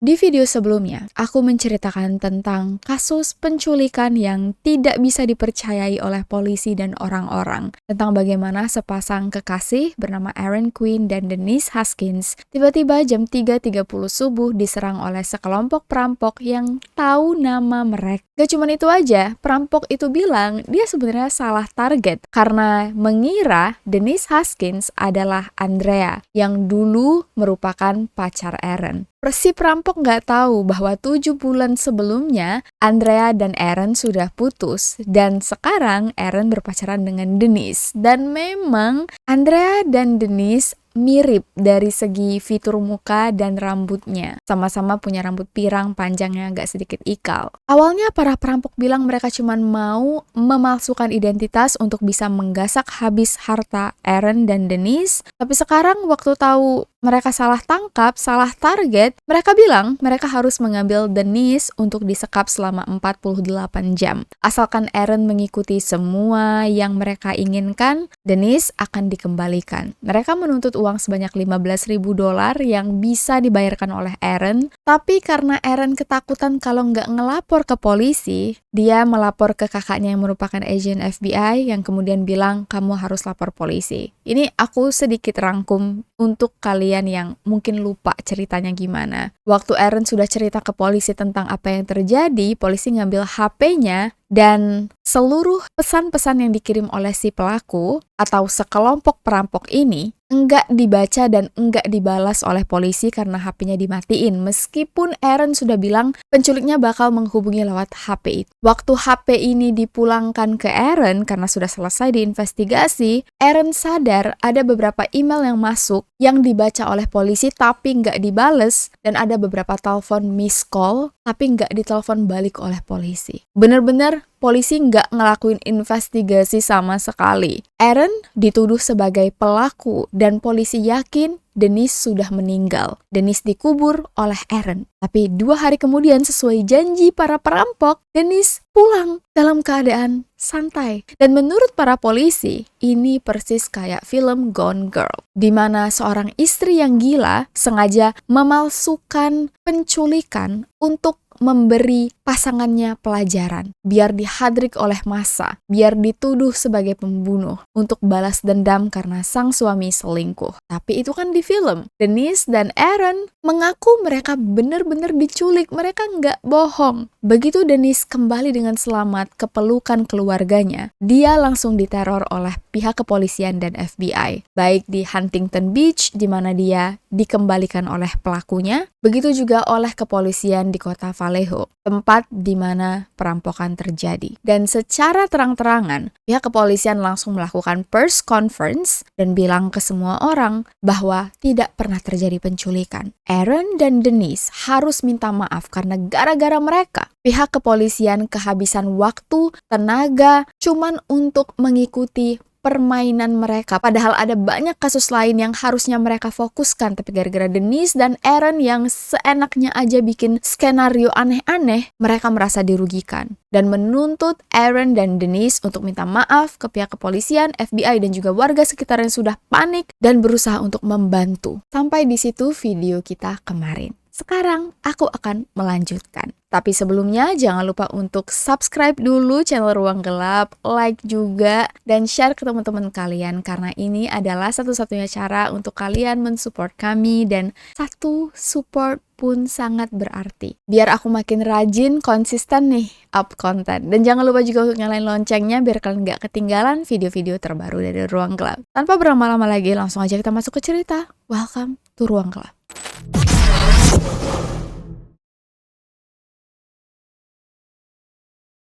Di video sebelumnya, aku menceritakan tentang kasus penculikan yang tidak bisa dipercayai oleh polisi dan orang-orang. Tentang bagaimana sepasang kekasih bernama Aaron Quinn dan Denise Haskins tiba-tiba jam 3.30 subuh diserang oleh sekelompok perampok yang tahu nama mereka. Gak cuma itu aja, perampok itu bilang dia sebenarnya salah target karena mengira Denise Haskins adalah Andrea yang dulu merupakan pacar Aaron. Si perampok nggak tahu bahwa 7 bulan sebelumnya Andrea dan Aaron sudah putus dan sekarang Aaron berpacaran dengan Denise. Dan memang Andrea dan Denise mirip dari segi fitur muka dan rambutnya. Sama-sama punya rambut pirang panjangnya agak sedikit ikal. Awalnya para perampok bilang mereka cuma mau memalsukan identitas untuk bisa menggasak habis harta Aaron dan Denise. Tapi sekarang waktu tahu mereka salah tangkap, salah target, mereka bilang mereka harus mengambil Denise untuk disekap selama 48 jam. Asalkan Aaron mengikuti semua yang mereka inginkan, Denise akan dikembalikan. Mereka menuntut uang sebanyak $15.000 yang bisa dibayarkan oleh Aaron, tapi karena Aaron ketakutan kalau nggak ngelapor ke polisi, dia melapor ke kakaknya yang merupakan agen FBI yang kemudian bilang, kamu harus lapor polisi. Ini aku sedikit rangkum untuk kalian yang mungkin lupa ceritanya gimana. Waktu Aaron sudah cerita ke polisi tentang apa yang terjadi, polisi ngambil HP-nya dan seluruh pesan-pesan yang dikirim oleh si pelaku atau sekelompok perampok ini enggak dibaca dan enggak dibalas oleh polisi karena HP-nya dimatiin. Meskipun Aaron sudah bilang penculiknya bakal menghubungi lewat HP itu. Waktu HP ini dipulangkan ke Aaron karena sudah selesai diinvestigasi, Aaron sadar ada beberapa email yang masuk yang dibaca oleh polisi tapi enggak dibales dan ada beberapa telepon miss call tapi enggak ditelepon balik oleh polisi. Bener-bener polisi nggak ngelakuin investigasi sama sekali. Aaron dituduh sebagai pelaku dan polisi yakin Denise sudah meninggal. Denise dikubur oleh Aaron. Tapi 2 hari kemudian sesuai janji para perampok, Denise pulang dalam keadaan santai. Dan menurut para polisi, ini persis kayak film Gone Girl, di mana seorang istri yang gila sengaja memalsukan penculikan untuk memberi pasangannya pelajaran, biar dihadrik oleh massa, biar dituduh sebagai pembunuh untuk balas dendam karena sang suami selingkuh. Tapi itu kan di film. Denise dan Aaron mengaku mereka benar-benar diculik, mereka nggak bohong. Begitu Denise kembali dengan selamat ke pelukan keluarganya, dia langsung diteror oleh pihak kepolisian dan FBI, baik di Huntington Beach, di mana dia dikembalikan oleh pelakunya, begitu juga oleh kepolisian di kota Vallejo, tempat di mana perampokan terjadi. Dan secara terang-terangan, pihak kepolisian langsung melakukan press conference dan bilang ke semua orang bahwa tidak pernah terjadi penculikan. Aaron dan Denise harus minta maaf karena gara-gara mereka, pihak kepolisian kehabisan waktu, tenaga, cuman untuk mengikuti permainan mereka. Padahal ada banyak kasus lain yang harusnya mereka fokuskan, tapi gara-gara Denise dan Aaron yang seenaknya aja bikin skenario aneh-aneh, mereka merasa dirugikan dan menuntut Aaron dan Denise untuk minta maaf ke pihak kepolisian, FBI, dan juga warga sekitar yang sudah panik dan berusaha untuk membantu. Sampai di situ video kita kemarin. Sekarang aku akan melanjutkan. Tapi sebelumnya jangan lupa untuk subscribe dulu channel Ruang Gelap, like juga, dan share ke teman-teman kalian karena ini adalah satu-satunya cara untuk kalian mensupport kami dan satu support pun sangat berarti. Biar aku makin rajin, konsisten nih up konten. Dan jangan lupa juga untuk nyalain loncengnya biar kalian gak ketinggalan video-video terbaru dari Ruang Gelap. Tanpa berlama-lama lagi, langsung aja kita masuk ke cerita. Welcome to Ruang Gelap.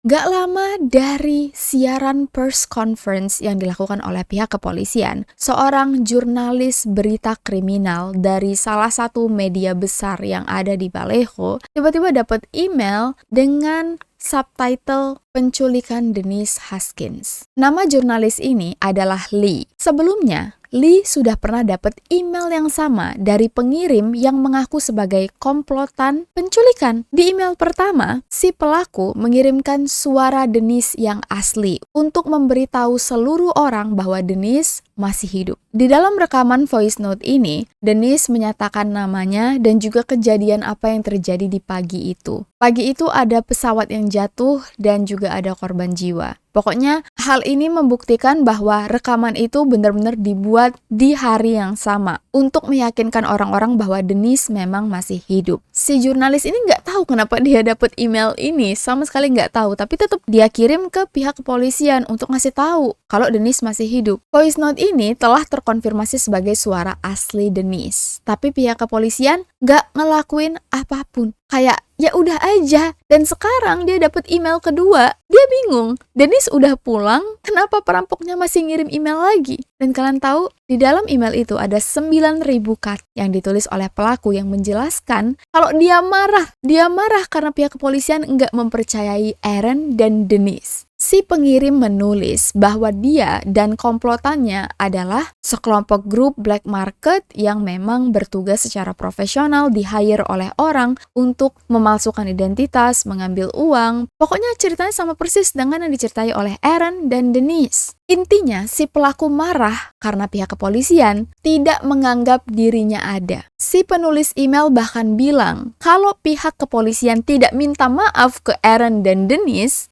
Gak lama dari siaran press conference yang dilakukan oleh pihak kepolisian, seorang jurnalis berita kriminal dari salah satu media besar yang ada di Vallejo tiba-tiba dapat email dengan subtitle penculikan Denise Haskins. Nama jurnalis ini adalah Lee. Sebelumnya, Lee sudah pernah dapat email yang sama dari pengirim yang mengaku sebagai komplotan penculikan. Di email pertama, si pelaku mengirimkan suara Denise yang asli untuk memberitahu seluruh orang bahwa Denise masih hidup. Di dalam rekaman voice note ini, Denise menyatakan namanya dan juga kejadian apa yang terjadi di pagi itu. Pagi itu ada pesawat yang jatuh dan juga ada korban jiwa. Pokoknya hal ini membuktikan bahwa rekaman itu benar-benar dibuat di hari yang sama untuk meyakinkan orang-orang bahwa Denise memang masih hidup. Si jurnalis ini nggak tahu kenapa dia dapat email ini, sama sekali nggak tahu, tapi tetap dia kirim ke pihak kepolisian untuk ngasih tahu kalau Denise masih hidup. Voice note ini telah terkonfirmasi sebagai suara asli Denise, tapi pihak kepolisian nggak ngelakuin apapun. Kayak ya udah aja. Dan sekarang dia dapat email kedua, dia bingung. Denise udah pulang, kenapa perampoknya masih ngirim email lagi? Dan kalian tahu, di dalam email itu ada 9.000 kata yang ditulis oleh pelaku yang menjelaskan kalau dia marah. Dia marah karena pihak kepolisian nggak mempercayai Aaron dan Denise. Si pengirim menulis bahwa dia dan komplotannya adalah sekelompok grup black market yang memang bertugas secara profesional, di-hire oleh orang untuk memalsukan identitas, mengambil uang. Pokoknya ceritanya sama persis dengan yang diceritai oleh Aaron dan Denise. Intinya, si pelaku marah karena pihak kepolisian tidak menganggap dirinya ada. Si penulis email bahkan bilang, kalau pihak kepolisian tidak minta maaf ke Aaron dan Denise,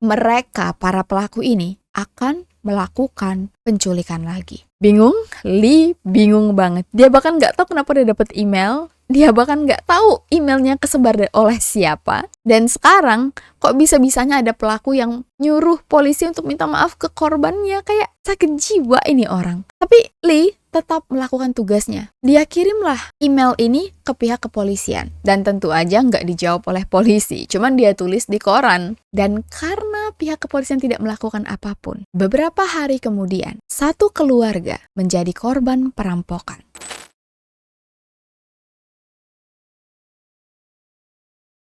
mereka, para pelaku ini, akan melakukan penculikan lagi. Bingung? Lee bingung banget. Dia bahkan nggak tahu kenapa dia dapat email. Dia bahkan nggak tahu emailnya kesebar oleh siapa. Dan sekarang kok bisa-bisanya ada pelaku yang nyuruh polisi untuk minta maaf ke korbannya. Kayak sakit jiwa ini orang. Tapi Lee tetap melakukan tugasnya. Dia kirimlah email ini ke pihak kepolisian. Dan tentu aja nggak dijawab oleh polisi. Cuman dia tulis di koran. Dan karena pihak kepolisian tidak melakukan apapun, beberapa hari kemudian, satu keluarga menjadi korban perampokan.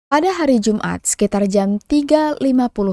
Pada hari Jumat, sekitar jam 3.50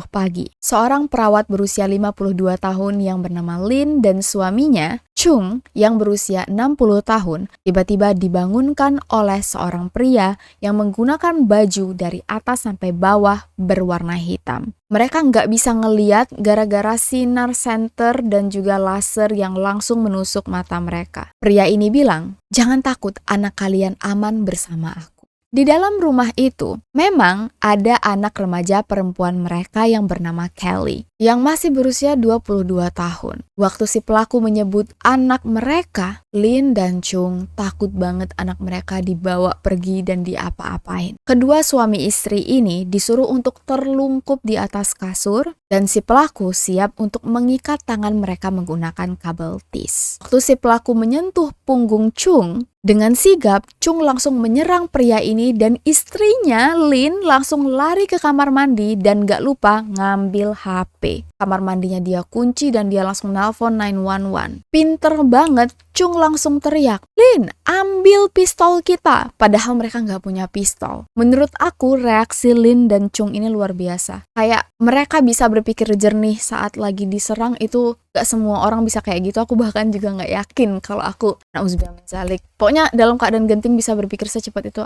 pagi, seorang perawat berusia 52 tahun yang bernama Lin dan suaminya, Chung, yang berusia 60 tahun, tiba-tiba dibangunkan oleh seorang pria yang menggunakan baju dari atas sampai bawah berwarna hitam. Mereka nggak bisa ngeliat gara-gara sinar senter dan juga laser yang langsung menusuk mata mereka. Pria ini bilang, "Jangan takut, anak kalian aman bersama aku." Di dalam rumah itu, memang ada anak remaja perempuan mereka yang bernama Kelly, yang masih berusia 22 tahun. Waktu si pelaku menyebut anak mereka, Lin dan Chung takut banget anak mereka dibawa pergi dan diapa-apain. Kedua suami istri ini disuruh untuk terlungkup di atas kasur, dan si pelaku siap untuk mengikat tangan mereka menggunakan kabel tis. Waktu si pelaku menyentuh punggung Chung, dengan sigap, Chung langsung menyerang pria ini dan istrinya, Lin, langsung lari ke kamar mandi dan gak lupa ngambil HP. Kamar mandinya dia kunci dan dia langsung nelpon 911. Pinter banget, Chung langsung teriak, "Lin, ambil pistol kita!" Padahal mereka gak punya pistol. Menurut aku, reaksi Lin dan Chung ini luar biasa. Kayak mereka bisa berpikir jernih saat lagi diserang itu. Gak semua orang bisa kayak gitu. Aku bahkan juga gak yakin kalau aku, na'udzubillah min dzalik. Pokoknya dalam keadaan genting bisa berpikir secepat itu.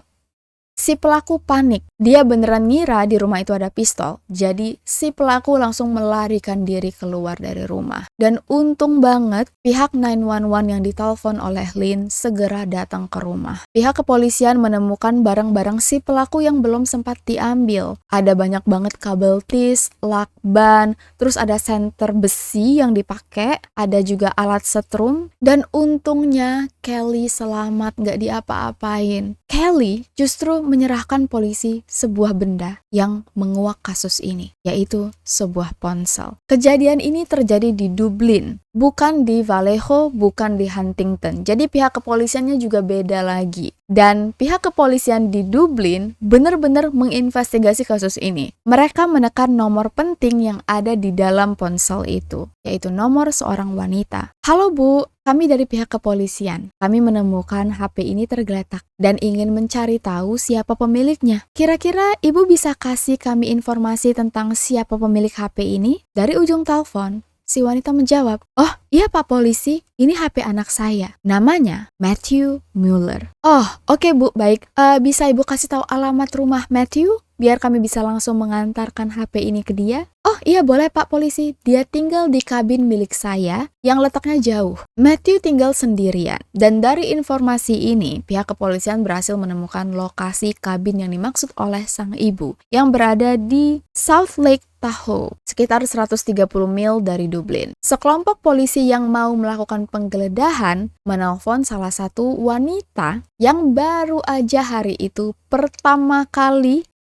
Si pelaku panik. Dia beneran ngira di rumah itu ada pistol. Jadi si pelaku langsung melarikan diri keluar dari rumah. Dan untung banget pihak 911 yang ditelepon oleh Lin segera datang ke rumah. Pihak kepolisian menemukan barang-barang si pelaku yang belum sempat diambil. Ada banyak banget kabel tis, lakban, terus ada senter besi yang dipakai, ada juga alat setrum, dan untungnya Kelly selamat, gak diapa-apain. Kelly justru menyerahkan polisi sebuah benda yang menguak kasus ini, yaitu sebuah ponsel. Kejadian ini terjadi di Dublin, bukan di Vallejo, bukan di Huntington. Jadi pihak kepolisiannya juga beda lagi. Dan pihak kepolisian di Dublin benar-benar menginvestigasi kasus ini. Mereka menekan nomor penting yang ada di dalam ponsel itu, yaitu nomor seorang wanita. "Halo Bu, kami dari pihak kepolisian. Kami menemukan HP ini tergeletak dan ingin mencari tahu siapa pemiliknya. Kira-kira Ibu bisa kasih kami informasi tentang siapa pemilik HP ini?" Dari ujung telepon, Si wanita menjawab, "Oh iya Pak Polisi, ini HP anak saya. Namanya Matthew Mueller." "Oh oke Bu, baik. Bisa Ibu kasih tahu alamat rumah Matthew? Biar kami bisa langsung mengantarkan HP ini ke dia." "Oh iya boleh Pak Polisi, dia tinggal di kabin milik saya yang letaknya jauh." Matthew tinggal sendirian, dan dari informasi ini, pihak kepolisian berhasil menemukan lokasi kabin yang dimaksud oleh sang ibu, yang berada di South Lake Tahoe, sekitar 130 mil dari Dublin. Sekelompok polisi yang mau melakukan penggeledahan menelpon salah satu wanita yang baru aja hari itu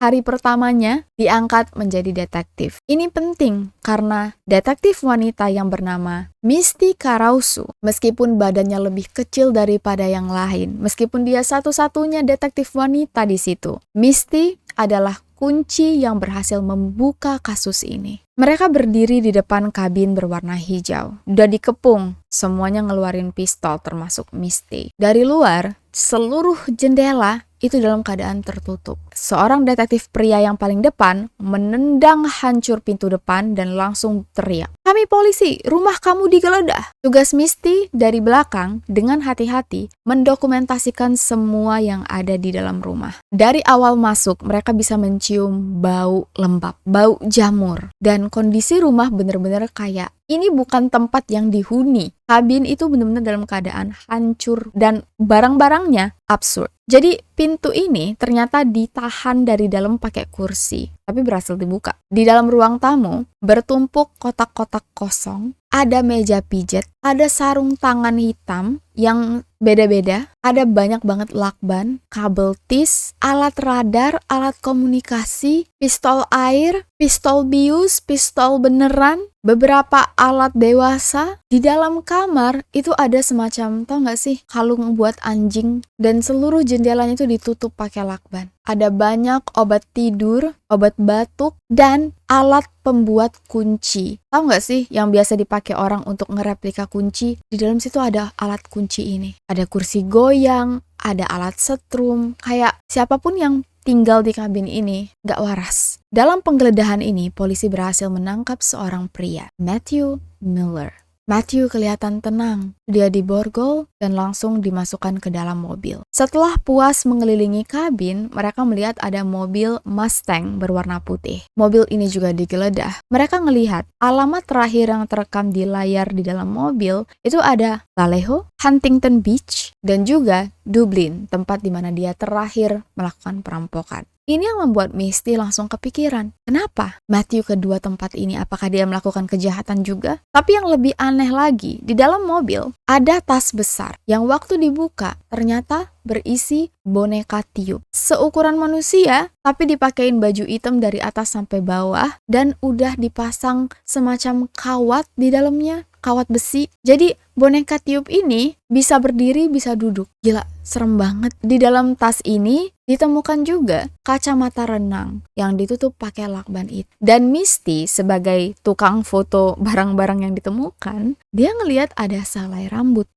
hari pertamanya diangkat menjadi detektif. Ini penting karena detektif wanita yang bernama Misty Karausu, meskipun badannya lebih kecil daripada yang lain, meskipun dia satu-satunya detektif wanita di situ, Misty adalah kunci yang berhasil membuka kasus ini. Mereka berdiri di depan kabin berwarna hijau. Udah dikepung, semuanya ngeluarin pistol termasuk Misty. Dari luar, seluruh jendela itu dalam keadaan tertutup. Seorang detektif pria yang paling depan menendang hancur pintu depan dan langsung teriak, "Kami polisi, rumah kamu digeledah." Tugas Misty dari belakang dengan hati-hati mendokumentasikan semua yang ada di dalam rumah. Dari awal masuk, mereka bisa mencium bau lembab, bau jamur, dan kondisi rumah benar-benar kayak ini bukan tempat yang dihuni. Kabin itu benar-benar dalam keadaan hancur dan barang-barangnya absurd. Jadi pintu ini ternyata ditahan dari dalam pakai kursi, tapi berhasil dibuka. Di dalam ruang tamu bertumpuk kotak-kotak kosong, ada meja pijet, ada sarung tangan hitam yang beda-beda, ada banyak banget lakban, kabel tis, alat radar, alat komunikasi, pistol air, pistol bius, pistol beneran, beberapa alat dewasa. Di dalam kamar itu ada semacam, tau gak sih, kalung buat anjing, dan seluruh jendelanya itu ditutup pakai lakban. Ada banyak obat tidur, obat batuk, dan alat pembuat kunci. Tahu nggak sih yang biasa dipakai orang untuk ngereplika kunci? Di dalam situ ada alat kunci ini. Ada kursi goyang, ada alat setrum. Kayak siapapun yang tinggal di kabin ini nggak waras. Dalam penggeledahan ini, polisi berhasil menangkap seorang pria, Matthew Mueller. Matthew kelihatan tenang. Dia diborgol dan langsung dimasukkan ke dalam mobil. Setelah puas mengelilingi kabin, mereka melihat ada mobil Mustang berwarna putih. Mobil ini juga digeledah. Mereka melihat alamat terakhir yang terekam di layar di dalam mobil itu ada Vallejo, Huntington Beach, dan juga Dublin, tempat di mana dia terakhir melakukan perampokan. Ini yang membuat Misty langsung kepikiran, kenapa Matthew kedua tempat ini? Apakah dia melakukan kejahatan juga? Tapi yang lebih aneh lagi, di dalam mobil ada tas besar yang waktu dibuka ternyata berisi boneka tiup. Seukuran manusia, tapi dipakein baju hitam dari atas sampai bawah dan udah dipasang semacam kawat di dalamnya, kawat besi. Jadi boneka tiup ini bisa berdiri, bisa duduk. Gila, serem banget. Di dalam tas ini ditemukan juga kacamata renang yang ditutup pakai lakban itu. Dan Misty sebagai tukang foto barang-barang yang ditemukan, dia ngelihat ada selai rambut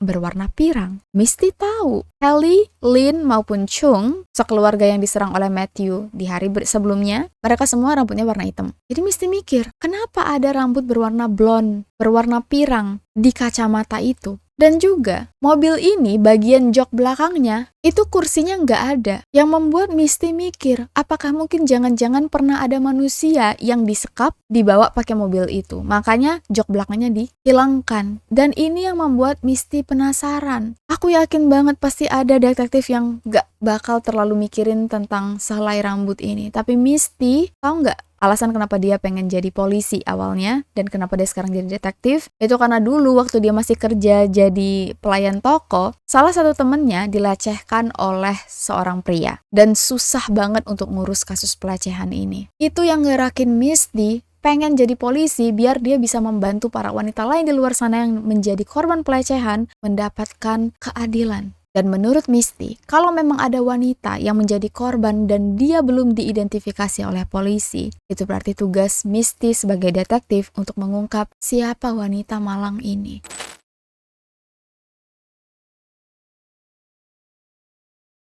berwarna pirang. Misty tahu Haley, Lynn maupun Chung, sekeluarga yang diserang oleh Matthew di hari sebelumnya, mereka semua rambutnya warna hitam. Jadi Misty mikir, kenapa ada rambut berwarna blonde, berwarna pirang di kacamata itu? Dan juga, mobil ini bagian jok belakangnya, itu kursinya nggak ada. Yang membuat Misty mikir, apakah mungkin jangan-jangan pernah ada manusia yang disekap, dibawa pakai mobil itu. Makanya jok belakangnya dihilangkan. Dan ini yang membuat Misty penasaran. Aku yakin banget pasti ada detektif yang nggak bakal terlalu mikirin tentang selai rambut ini. Tapi Misty, tahu nggak? Alasan kenapa dia pengen jadi polisi awalnya dan kenapa dia sekarang jadi detektif itu karena dulu waktu dia masih kerja jadi pelayan toko, salah satu temennya dilecehkan oleh seorang pria dan susah banget untuk ngurus kasus pelecehan ini. Itu yang ngerakin Misty pengen jadi polisi biar dia bisa membantu para wanita lain di luar sana yang menjadi korban pelecehan mendapatkan keadilan. Dan menurut Misty, kalau memang ada wanita yang menjadi korban dan dia belum diidentifikasi oleh polisi, itu berarti tugas Misty sebagai detektif untuk mengungkap siapa wanita malang ini.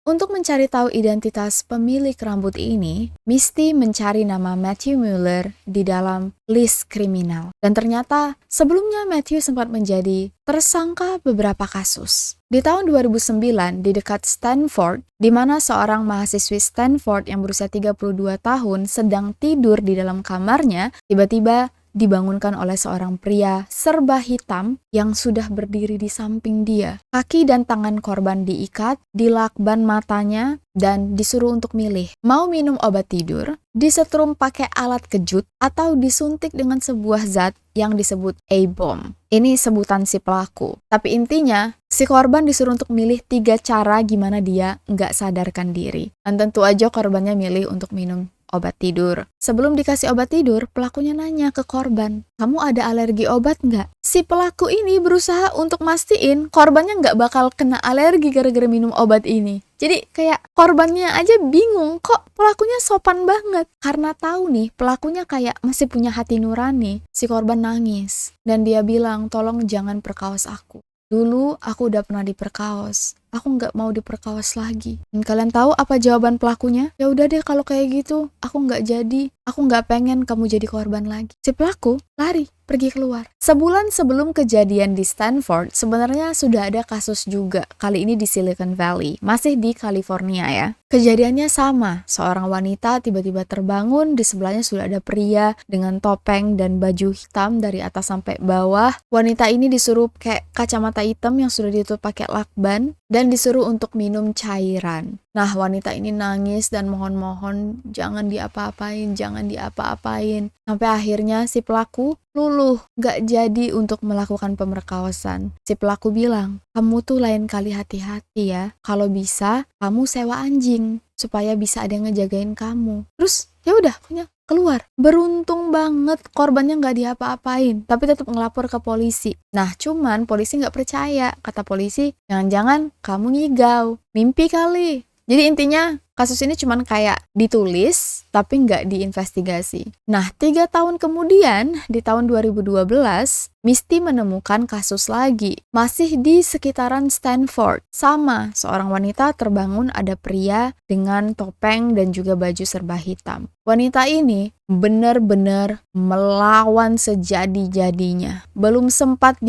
Untuk mencari tahu identitas pemilik rambut ini, Misty mencari nama Matthew Mueller di dalam list kriminal. Dan ternyata sebelumnya Matthew sempat menjadi tersangka beberapa kasus. Di tahun 2009, di dekat Stanford, di mana seorang mahasiswi Stanford yang berusia 32 tahun sedang tidur di dalam kamarnya, tiba-tiba dibangunkan oleh seorang pria serba hitam yang sudah berdiri di samping dia. Kaki dan tangan korban diikat, dilakban matanya, dan disuruh untuk milih. Mau minum obat tidur, disetrum pakai alat kejut, atau disuntik dengan sebuah zat yang disebut A-bomb. Ini sebutan si pelaku. Tapi intinya, si korban disuruh untuk milih 3 cara gimana dia nggak sadarkan diri. Dan tentu aja korbannya milih untuk minum obat tidur. Sebelum dikasih obat tidur, pelakunya nanya ke korban, kamu ada alergi obat nggak? Si pelaku ini berusaha untuk mastiin korbannya nggak bakal kena alergi gara-gara minum obat ini. Jadi kayak korbannya aja bingung, kok pelakunya sopan banget. Karena tahu nih, pelakunya kayak masih punya hati nurani. Si korban nangis, dan dia bilang, tolong jangan perkaos aku. Dulu aku udah pernah diperkaos. Aku nggak mau diperkaos lagi. Dan kalian tahu apa jawaban pelakunya? Ya udah deh kalau kayak gitu, aku nggak jadi. Aku nggak pengen kamu jadi korban lagi. Si pelaku lari, pergi keluar. Sebulan sebelum kejadian di Stanford, sebenarnya sudah ada kasus juga. Kali ini di Silicon Valley, masih di California ya. Kejadiannya sama, seorang wanita tiba-tiba terbangun, di sebelahnya sudah ada pria dengan topeng dan baju hitam dari atas sampai bawah. Wanita ini disuruh kayak kacamata hitam yang sudah ditutup pakai lakban, dan disuruh untuk minum cairan. Nah, wanita ini nangis dan mohon-mohon jangan diapa-apain, jangan diapa-apain. Sampai akhirnya si pelaku luluh, gak jadi untuk melakukan pemerkosaan. Si pelaku bilang, kamu tuh lain kali hati-hati ya. Kalau bisa, kamu sewa anjing supaya bisa ada yang ngejagain kamu. Terus ya udah, punya keluar. Beruntung banget korbannya nggak diapa-apain, tapi tetap ngelapor ke polisi. Nah, cuman polisi nggak percaya. Kata polisi, jangan-jangan kamu ngigau, mimpi kali. Jadi intinya kasus ini cuman kayak ditulis, tapi nggak diinvestigasi. Nah, 3 tahun kemudian, di tahun 2012, Misty menemukan kasus lagi. Masih di sekitaran Stanford. Sama, seorang wanita terbangun ada pria dengan topeng dan juga baju serba hitam. Wanita ini benar-benar melawan sejadi-jadinya. Belum sempat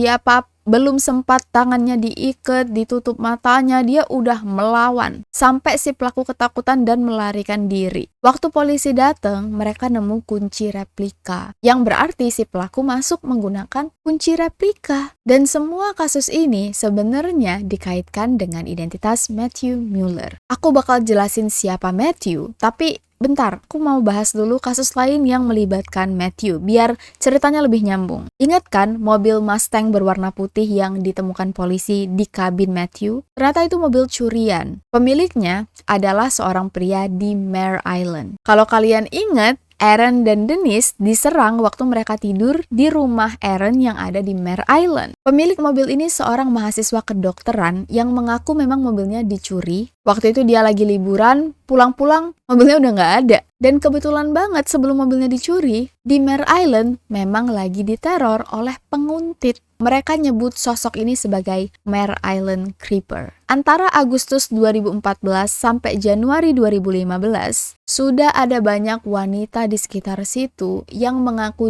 tangannya diikat, ditutup matanya, dia udah melawan. Sampai si pelaku ketakutan dan melarikan diri. Waktu polisi datang, mereka nemu kunci replika. Yang berarti si pelaku masuk menggunakan kunci replika. Dan semua kasus ini sebenarnya dikaitkan dengan identitas Matthew Mueller. Aku bakal jelasin siapa Matthew, tapi bentar, aku mau bahas dulu kasus lain yang melibatkan Matthew, biar ceritanya lebih nyambung. Ingat kan mobil Mustang berwarna putih yang ditemukan polisi di kabin Matthew? Ternyata itu mobil curian. Pemiliknya adalah seorang pria di Mare Island. Kalau kalian ingat, Aaron dan Denise diserang waktu mereka tidur di rumah Aaron yang ada di Mare Island. Pemilik mobil ini seorang mahasiswa kedokteran yang mengaku memang mobilnya dicuri. Waktu itu dia lagi liburan, pulang-pulang mobilnya udah nggak ada. Dan kebetulan banget sebelum mobilnya dicuri, di Mare Island memang lagi diteror oleh penguntit. Mereka nyebut sosok ini sebagai Mare Island Creeper. Antara Agustus 2014 sampai Januari 2015, sudah ada banyak wanita di sekitar situ yang mengaku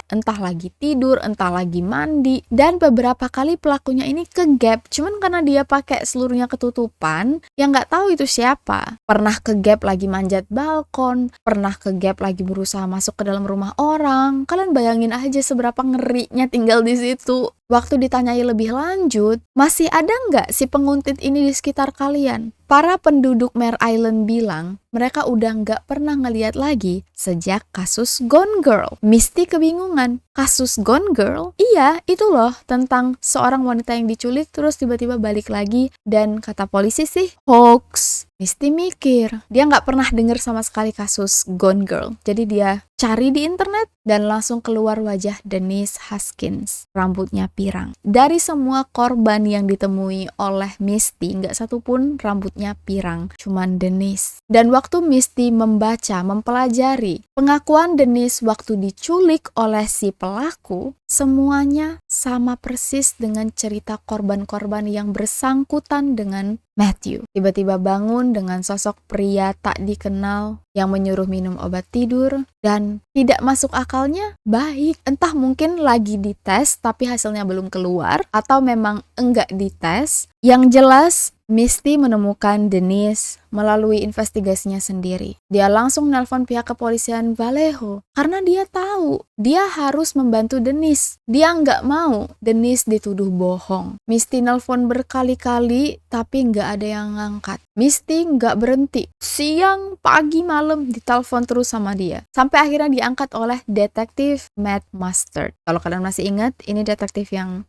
entah lagi tidur, entah lagi mandi, dan beberapa kali pelakunya ini kegap, cuman karena dia pakai seluruhnya ketutupan, yang nggak tahu itu siapa. Pernah kegap lagi manjat balkon, pernah kegap lagi berusaha masuk ke dalam rumah orang. Kalian bayangin aja seberapa ngerinya tinggal di situ. Waktu ditanyai lebih lanjut, masih ada nggak si penguntit ini di sekitar kalian? Para penduduk Mare Island bilang, mereka udah nggak pernah ngeliat lagi sejak kasus Gone Girl. Misty kebingungan, kasus Gone Girl? Iya, itu loh, tentang seorang wanita yang diculik terus tiba-tiba balik lagi, dan kata polisi sih, hoax. Misty mikir, dia nggak pernah dengar sama sekali kasus Gone Girl. Jadi dia cari di internet dan langsung keluar wajah Denise Haskins, rambutnya pirang. Dari semua korban yang ditemui oleh Misty, nggak satupun rambutnya pirang, cuman Denise. Dan waktu Misty mempelajari pengakuan Denise waktu diculik oleh si pelaku, semuanya sama persis dengan cerita korban-korban yang bersangkutan dengan Matthew. Tiba-tiba bangun dengan sosok pria tak dikenal yang menyuruh minum obat tidur dan tidak masuk akalnya baik. Entah mungkin lagi dites tapi hasilnya belum keluar atau memang enggak dites. Yang jelas Misty menemukan Denise melalui investigasinya sendiri. Dia langsung nelpon pihak kepolisian Vallejo karena dia tahu dia harus membantu Denise. Dia nggak mau Denise dituduh bohong. Misty nelpon berkali-kali tapi nggak ada yang ngangkat. Misty nggak berhenti. Siang, pagi, malam ditelepon terus sama dia. Sampai akhirnya diangkat oleh detektif Matt Mustard. Kalau kalian masih ingat, ini detektif yang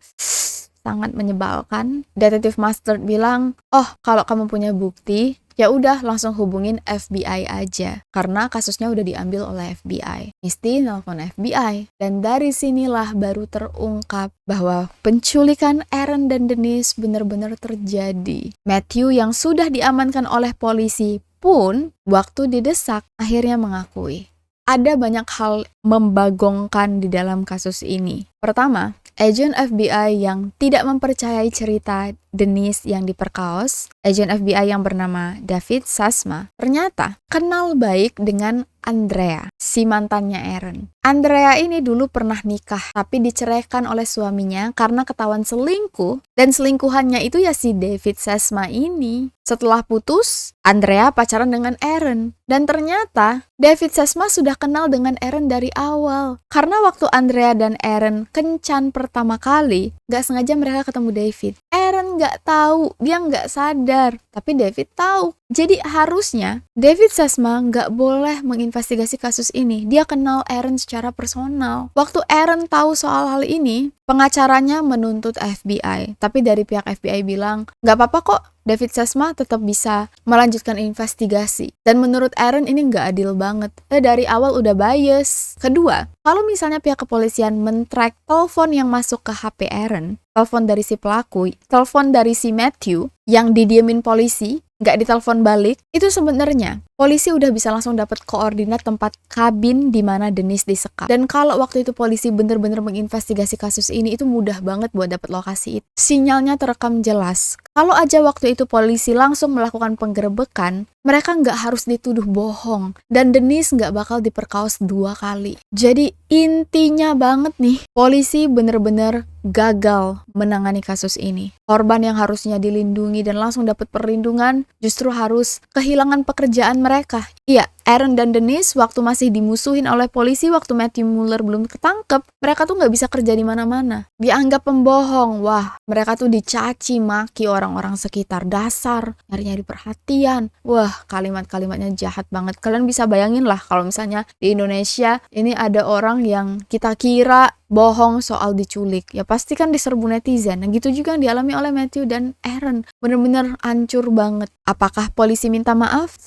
sangat menyebalkan. Detektif Mustard bilang, "Oh, kalau kamu punya bukti, ya udah langsung hubungin FBI aja." Karena kasusnya udah diambil oleh FBI. Misty nelpon FBI. Dan dari sinilah baru terungkap bahwa penculikan Aaron dan Denise benar-benar terjadi. Matthew yang sudah diamankan oleh polisi pun waktu didesak akhirnya mengakui. Ada banyak hal membagongkan di dalam kasus ini. Pertama, agen FBI yang tidak mempercayai cerita Denise yang diperkaos, agen FBI yang bernama David Sasma, ternyata kenal baik dengan Andrea, si mantannya Aaron. Andrea ini dulu pernah nikah, tapi diceraikan oleh suaminya karena ketahuan selingkuh, dan selingkuhannya itu ya si David Sasma ini. Setelah putus, Andrea pacaran dengan Aaron, dan ternyata David Sasma sudah kenal dengan Aaron dari awal. Karena waktu Andrea dan Aaron kencan pertama kali, gak sengaja mereka ketemu David. Aaron gak tahu, dia gak sadar, tapi David tahu. Jadi harusnya David Sasma gak boleh menginvestigasi kasus ini. Dia kenal Aaron secara personal. Waktu Aaron tahu soal hal ini, pengacaranya menuntut FBI. Tapi dari pihak FBI bilang, gak apa-apa kok, David Sasma tetap bisa melanjutkan investigasi. Dan menurut Aaron ini gak adil banget. Dari awal udah bias. Kedua, kalau misalnya pihak kepolisian men-track telepon yang masuk ke HP Aaron, telepon dari si pelaku, telepon dari si Matthew yang didiemin polisi, nggak ditelepon balik, itu sebenarnya polisi udah bisa langsung dapat koordinat tempat kabin di mana Denise disekap. Dan kalau waktu itu polisi bener-bener menginvestigasi kasus ini, itu mudah banget buat dapat lokasi itu. Sinyalnya terekam jelas. Kalau aja waktu itu polisi langsung melakukan penggerebekan, mereka nggak harus dituduh bohong. Dan Denise nggak bakal diperkaos 2 kali. Jadi intinya banget nih, polisi bener-bener gagal menangani kasus ini. Korban yang harusnya dilindungi dan langsung dapat perlindungan justru harus kehilangan pekerjaan mereka. Iya, Aaron dan Denise waktu masih dimusuhin oleh polisi, waktu Matthew Mueller belum ketangkep, mereka tuh nggak bisa kerja di mana-mana. Dianggap pembohong. Wah, mereka tuh dicaci maki orang-orang sekitar. Dasar, nyari-nyari perhatian. Wah, kalimat-kalimatnya jahat banget. Kalian bisa bayangin lah kalau misalnya di Indonesia ini ada orang yang kita kira bohong soal diculik, ya pasti kan diserbu netizen. Nah gitu juga yang dialami oleh Matthew dan Aaron. Bener-bener hancur banget. Apakah polisi minta maaf?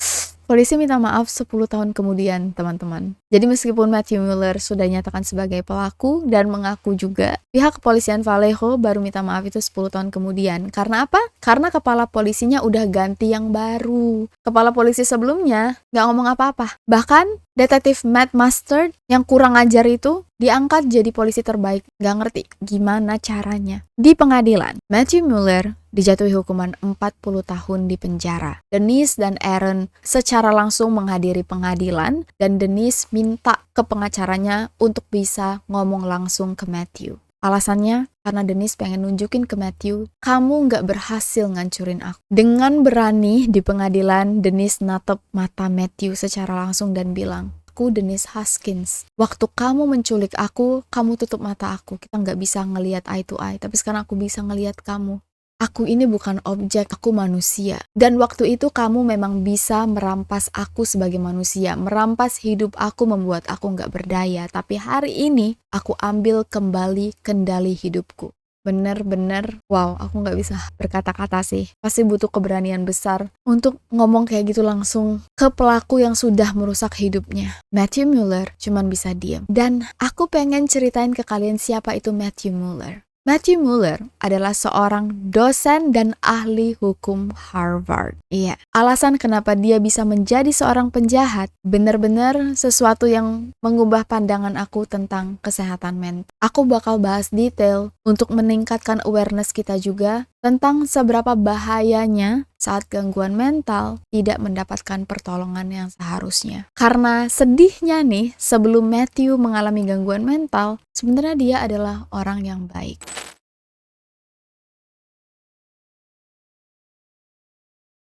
Polisi minta maaf 10 tahun kemudian, teman-teman. Jadi meskipun Matthew Mueller sudah dinyatakan sebagai pelaku dan mengaku juga, pihak kepolisian Vallejo baru minta maaf itu 10 tahun kemudian. Karena apa? Karena kepala polisinya udah ganti yang baru. Kepala polisi sebelumnya nggak ngomong apa-apa. Bahkan detektif Matt Mustard yang kurang ajar itu diangkat jadi polisi terbaik. Nggak ngerti gimana caranya. Di pengadilan, Matthew Mueller dijatuhi hukuman 40 tahun di penjara. Denise dan Aaron secara langsung menghadiri pengadilan dan Denise minta ke pengacaranya untuk bisa ngomong langsung ke Matthew. Alasannya karena Denise pengen nunjukin ke Matthew, kamu nggak berhasil ngancurin aku. Dengan berani di pengadilan, Denise natep mata Matthew secara langsung dan bilang, aku Denise Haskins. Waktu kamu menculik aku, kamu tutup mata aku. Kita nggak bisa ngelihat eye to eye, tapi sekarang aku bisa ngelihat kamu. Aku ini bukan objek, aku manusia. Dan waktu itu kamu memang bisa merampas aku sebagai manusia. Merampas hidup aku, membuat aku nggak berdaya. Tapi hari ini, aku ambil kembali kendali hidupku. Bener-bener, wow, aku nggak bisa berkata-kata sih. Pasti butuh keberanian besar untuk ngomong kayak gitu langsung ke pelaku yang sudah merusak hidupnya. Matthew Mueller cuman bisa diem. Dan aku pengen ceritain ke kalian siapa itu Matthew Mueller. Matthew Muller adalah seorang dosen dan ahli hukum Harvard. Iya, alasan kenapa dia bisa menjadi seorang penjahat benar-benar sesuatu yang mengubah pandangan aku tentang kesehatan mental. Aku bakal bahas detail untuk meningkatkan awareness kita juga tentang seberapa bahayanya saat gangguan mental tidak mendapatkan pertolongan yang seharusnya. Karena sedihnya nih, sebelum Matthew mengalami gangguan mental, sebenarnya dia adalah orang yang baik.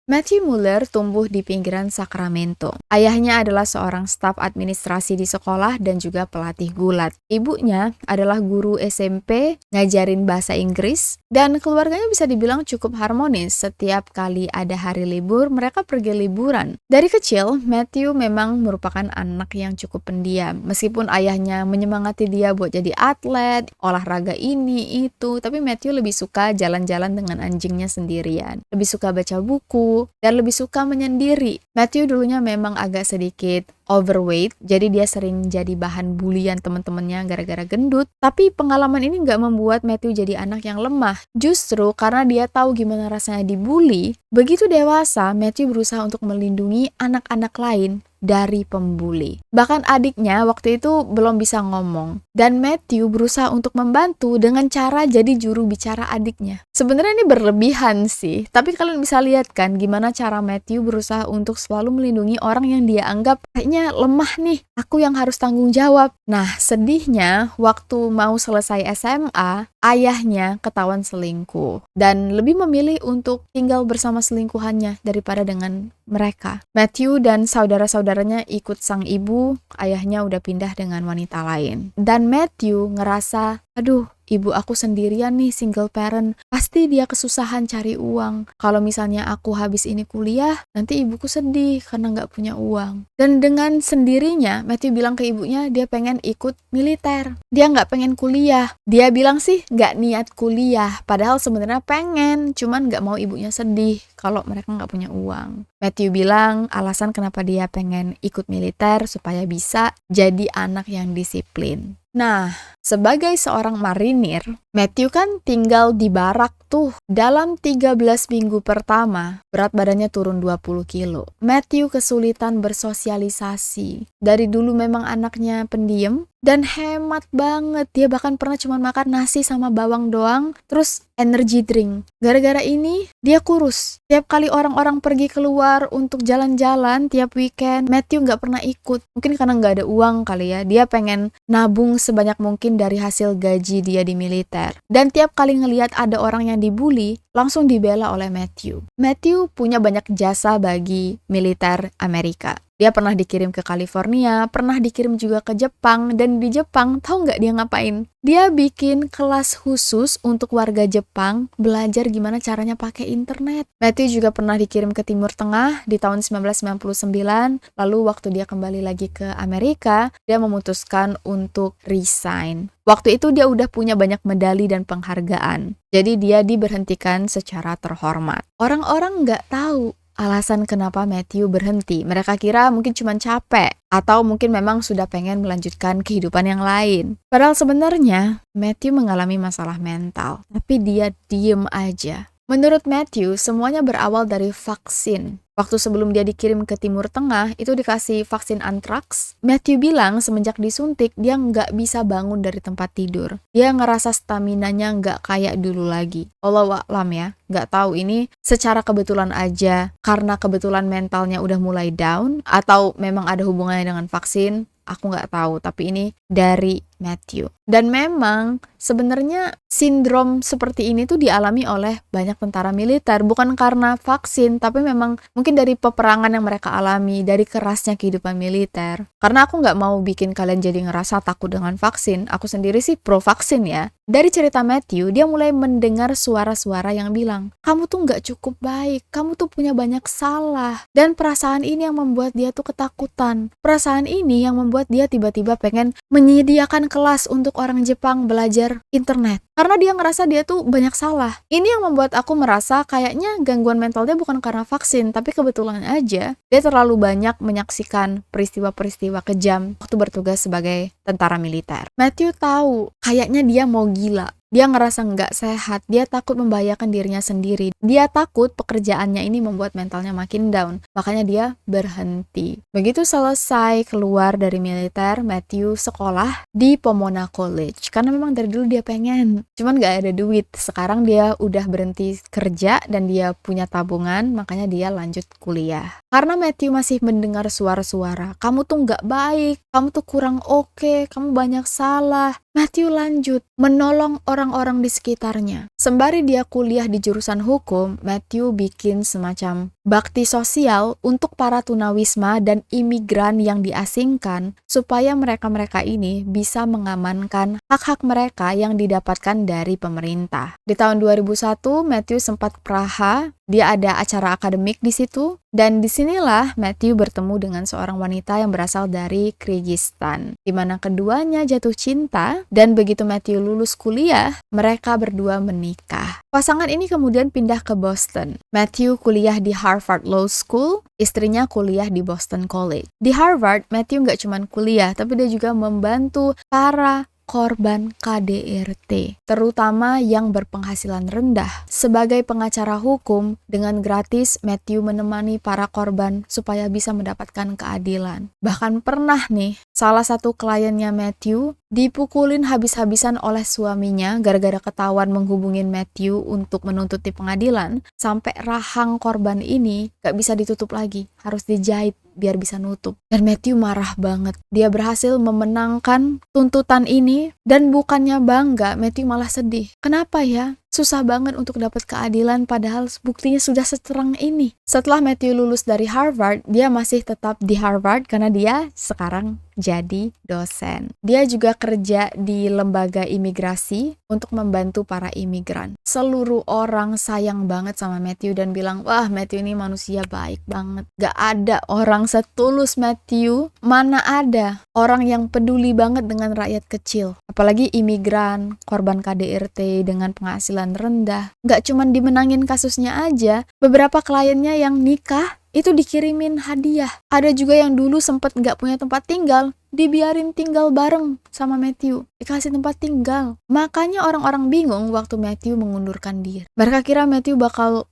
Matthew Muller tumbuh di pinggiran Sacramento. Ayahnya adalah seorang staf administrasi di sekolah dan juga pelatih gulat. Ibunya adalah guru SMP, ngajarin bahasa Inggris, dan keluarganya bisa dibilang cukup harmonis. Setiap kali ada hari libur, mereka pergi liburan. Dari kecil, Matthew memang merupakan anak yang cukup pendiam. Meskipun ayahnya menyemangati dia buat jadi atlet, olahraga ini, itu, tapi Matthew lebih suka jalan-jalan dengan anjingnya sendirian. Lebih suka baca buku, dan lebih suka menyendiri. Matthew dulunya memang agak sedikit overweight, jadi dia sering jadi bahan bulian teman-temannya gara-gara gendut. Tapi pengalaman ini nggak membuat Matthew jadi anak yang lemah. Justru karena dia tahu gimana rasanya dibully, begitu dewasa Matthew berusaha untuk melindungi anak-anak lain dari pembuli. Bahkan adiknya waktu itu belum bisa ngomong. Dan Matthew berusaha untuk membantu dengan cara jadi juru bicara adiknya. Sebenarnya ini berlebihan sih, tapi kalian bisa lihat kan gimana cara Matthew berusaha untuk selalu melindungi orang yang dia anggap kayaknya lemah nih, aku yang harus tanggung jawab. Nah, sedihnya waktu mau selesai SMA, ayahnya ketahuan selingkuh dan lebih memilih untuk tinggal bersama selingkuhannya daripada dengan mereka. Matthew dan saudara-saudaranya ikut sang ibu, ayahnya udah pindah dengan wanita lain. Dan Matthew ngerasa, aduh, ibu aku sendirian nih, single parent. Pasti dia kesusahan cari uang. Kalau misalnya aku habis ini kuliah, nanti ibuku sedih karena nggak punya uang. Dan dengan sendirinya, Matthew bilang ke ibunya dia pengen ikut militer. Dia nggak pengen kuliah. Dia bilang sih nggak niat kuliah. Padahal sebenarnya pengen, cuman nggak mau ibunya sedih kalau mereka nggak punya uang. Matthew bilang alasan kenapa dia pengen ikut militer supaya bisa jadi anak yang disiplin. Nah, sebagai seorang marinir, Matthew kan tinggal di barak tuh. Dalam 13 minggu pertama, berat badannya turun 20 kilo. Matthew kesulitan bersosialisasi. Dari dulu memang anaknya pendiam dan hemat banget. Dia bahkan pernah cuma makan nasi sama bawang doang, terus energy drink. Gara-gara ini, dia kurus. Tiap kali orang-orang pergi keluar untuk jalan-jalan tiap weekend, Matthew nggak pernah ikut. Mungkin karena nggak ada uang kali ya. Dia pengen nabung sebanyak mungkin dari hasil gaji dia di militer. Dan tiap kali ngelihat ada orang yang dibully, langsung dibela oleh Matthew. Matthew punya banyak jasa bagi militer Amerika. Dia pernah dikirim ke California, pernah dikirim juga ke Jepang, dan di Jepang, tahu nggak dia ngapain? Dia bikin kelas khusus untuk warga Jepang belajar gimana caranya pakai internet. Matthew juga pernah dikirim ke Timur Tengah di tahun 1999, lalu waktu dia kembali lagi ke Amerika, dia memutuskan untuk resign. Waktu itu dia udah punya banyak medali dan penghargaan, jadi dia diberhentikan secara terhormat. Orang-orang nggak tahu alasan kenapa Matthew berhenti. Mereka kira mungkin cuma capek, atau mungkin memang sudah pengen melanjutkan kehidupan yang lain. Padahal sebenarnya Matthew mengalami masalah mental, tapi dia diem aja. Menurut Matthew, semuanya berawal dari vaksin. Waktu sebelum dia dikirim ke Timur Tengah, itu dikasih vaksin antraks. Matthew bilang semenjak disuntik, dia nggak bisa bangun dari tempat tidur. Dia ngerasa staminanya nggak kayak dulu lagi. Wallahu a'lam ya, nggak tahu ini secara kebetulan aja, karena kebetulan mentalnya udah mulai down, atau memang ada hubungannya dengan vaksin. Aku nggak tahu, tapi ini dari Matthew. Dan memang sebenarnya sindrom seperti ini tuh dialami oleh banyak tentara militer, bukan karena vaksin, tapi memang mungkin dari peperangan yang mereka alami, dari kerasnya kehidupan militer. Karena aku nggak mau bikin kalian jadi ngerasa takut dengan vaksin, aku sendiri sih pro vaksin ya. Dari cerita Matthew, dia mulai mendengar suara-suara yang bilang, kamu tuh nggak cukup baik, kamu tuh punya banyak salah. Dan perasaan ini yang membuat dia tuh ketakutan. Perasaan ini yang membuat dia tiba-tiba pengen menyediakan kelas untuk orang Jepang belajar internet. Karena dia ngerasa dia tuh banyak salah. Ini yang membuat aku merasa kayaknya gangguan mental dia bukan karena vaksin, tapi kebetulan aja dia terlalu banyak menyaksikan peristiwa-peristiwa kejam waktu bertugas sebagai tentara militer. Matthew tahu, kayaknya dia mau gila. Dia ngerasa nggak sehat, dia takut membahayakan dirinya sendiri. Dia takut pekerjaannya ini membuat mentalnya makin down. Makanya dia berhenti. Begitu selesai keluar dari militer, Matthew sekolah di Pomona College. Karena memang dari dulu dia pengen, cuman nggak ada duit. Sekarang dia udah berhenti kerja dan dia punya tabungan, makanya dia lanjut kuliah. Karena Matthew masih mendengar suara-suara, kamu tuh nggak baik, kamu tuh kurang oke, kamu banyak salah. Matthew lanjut menolong orang-orang di sekitarnya. Sembari dia kuliah di jurusan hukum, Matthew bikin semacam bakti sosial untuk para tunawisma dan imigran yang diasingkan supaya mereka-mereka ini bisa mengamankan hak-hak mereka yang didapatkan dari pemerintah. Di tahun 2001, Matthew sempat ke Praha. Dia ada acara akademik di situ, dan disinilah Matthew bertemu dengan seorang wanita yang berasal dari Kyrgyzstan, di mana keduanya jatuh cinta, dan begitu Matthew lulus kuliah, mereka berdua menikah. Pasangan ini kemudian pindah ke Boston. Matthew kuliah di Harvard Law School, istrinya kuliah di Boston College. Di Harvard, Matthew nggak cuma kuliah, tapi dia juga membantu para korban KDRT, terutama yang berpenghasilan rendah. Sebagai pengacara hukum, dengan gratis Matthew menemani para korban supaya bisa mendapatkan keadilan. Bahkan pernah nih, salah satu kliennya Matthew dipukulin habis-habisan oleh suaminya gara-gara ketahuan menghubungin Matthew untuk menuntut di pengadilan, sampai rahang korban ini gak bisa ditutup lagi, harus dijahit biar bisa nutup. Dan Matthew marah banget. Dia berhasil memenangkan tuntutan ini, dan bukannya bangga, Matthew malah sedih. Kenapa ya? Susah banget untuk dapat keadilan padahal buktinya sudah seterang ini. Setelah Matthew lulus dari Harvard, dia masih tetap di Harvard karena dia sekarang jadi dosen. Dia juga kerja di lembaga imigrasi untuk membantu para imigran. Seluruh orang sayang banget sama Matthew dan bilang, wah Matthew ini manusia baik banget. Gak ada orang setulus Matthew, mana ada orang yang peduli banget dengan rakyat kecil. Apalagi imigran, korban KDRT dengan penghasilan rendah. Gak cuman dimenangin kasusnya aja, beberapa kliennya yang nikah itu dikirimin hadiah. Ada juga yang dulu sempet gak punya tempat tinggal, dibiarin tinggal bareng sama Matthew, dikasih tempat tinggal. Makanya orang-orang bingung waktu Matthew mengundurkan diri. Mereka kira Matthew bakal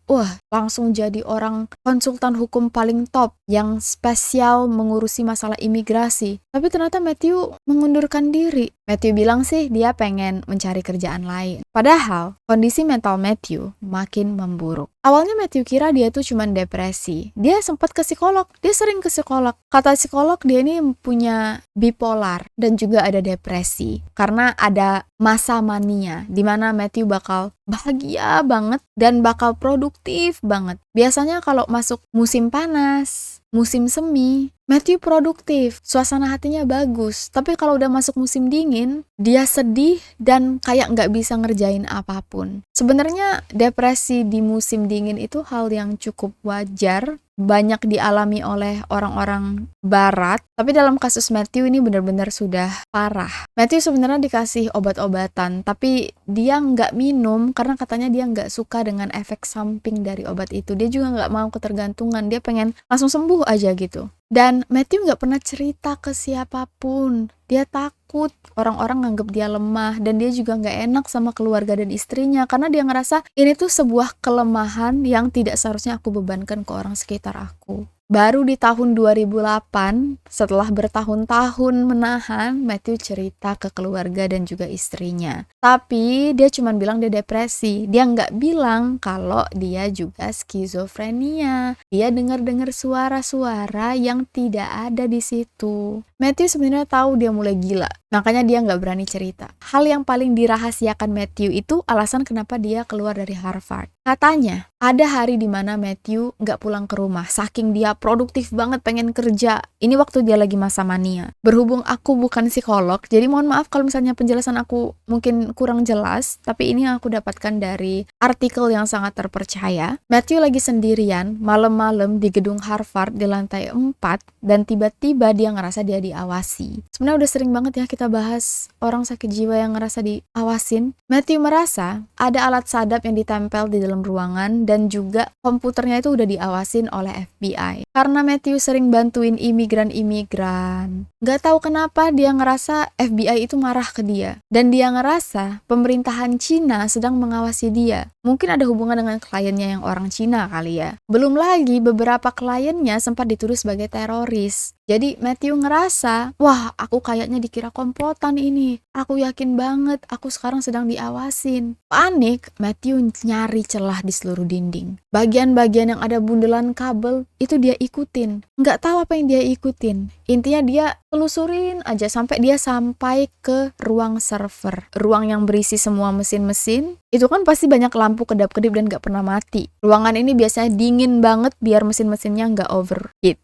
langsung jadi orang konsultan hukum paling top yang spesial mengurusi masalah imigrasi. Tapi ternyata Matthew mengundurkan diri. Matthew bilang sih dia pengen mencari kerjaan lain. Padahal kondisi mental Matthew makin memburuk. Awalnya Matthew kira dia tuh cuma depresi. Dia sempat ke psikolog. Dia sering ke psikolog. Kata psikolog dia ini punya bipolar dan juga ada depresi. Karena ada masa mania di mana Matthew bakal bahagia banget dan bakal produktif banget. Biasanya kalau masuk musim panas, musim semi, Matthew produktif, suasana hatinya bagus. Tapi kalau udah masuk musim dingin, dia sedih dan kayak nggak bisa ngerjain apapun. Sebenarnya depresi di musim dingin itu hal yang cukup wajar, banyak dialami oleh orang-orang barat. Tapi dalam kasus Matthew ini benar-benar sudah parah. Matthew sebenarnya dikasih obat-obatan, tapi dia nggak minum karena katanya dia nggak suka dengan efek samping dari obat itu. Dia juga nggak mau ketergantungan, dia pengen langsung sembuh aja gitu. Dan Matthew nggak pernah cerita ke siapapun. Dia takut orang-orang nganggep dia lemah, dan dia juga nggak enak sama keluarga dan istrinya karena dia ngerasa ini tuh sebuah kelemahan yang tidak seharusnya aku bebankan ke orang sekitar aku. Baru di tahun 2008, setelah bertahun-tahun menahan, Matthew cerita ke keluarga dan juga istrinya. Tapi dia cuma bilang dia depresi. Dia nggak bilang kalau dia juga skizofrenia. Dia dengar-dengar suara-suara yang tidak ada di situ. Matthew sebenarnya tahu dia mulai gila. Makanya dia nggak berani cerita. Hal yang paling dirahasiakan Matthew itu alasan kenapa dia keluar dari Harvard. Katanya, ada hari di mana Matthew nggak pulang ke rumah, saking dia produktif banget pengen kerja. Ini waktu dia lagi masa mania. Berhubung aku bukan psikolog, jadi mohon maaf kalau misalnya penjelasan aku mungkin kurang jelas, tapi ini yang aku dapatkan dari artikel yang sangat terpercaya. Matthew lagi sendirian, malam-malam di gedung Harvard di lantai 4, dan tiba-tiba dia ngerasa dia diawasi. Sebenarnya udah sering banget ya kita kita bahas orang sakit jiwa yang ngerasa diawasin. Matthew merasa ada alat sadap yang ditempel di dalam ruangan dan juga komputernya itu udah diawasin oleh FBI. Karena Matthew sering bantuin imigran-imigran, gak tahu kenapa dia ngerasa FBI itu marah ke dia. Dan dia ngerasa pemerintahan Cina sedang mengawasi dia. Mungkin ada hubungan dengan kliennya yang orang Cina kali ya. Belum lagi beberapa kliennya sempat dituduh sebagai teroris. Jadi Matthew ngerasa, wah aku kayaknya dikira komplotan ini. Aku yakin banget aku sekarang sedang diawasin. Panik, Matthew nyari celah di seluruh dinding. Bagian-bagian yang ada bundelan kabel, itu dia ikutin. Nggak tahu apa yang dia ikutin. Intinya dia telusurin aja sampai ke ruang server. Ruang yang berisi semua mesin-mesin. Itu kan pasti banyak lampu kedap-kedip dan nggak pernah mati. Ruangan ini biasanya dingin banget biar mesin-mesinnya nggak overheat.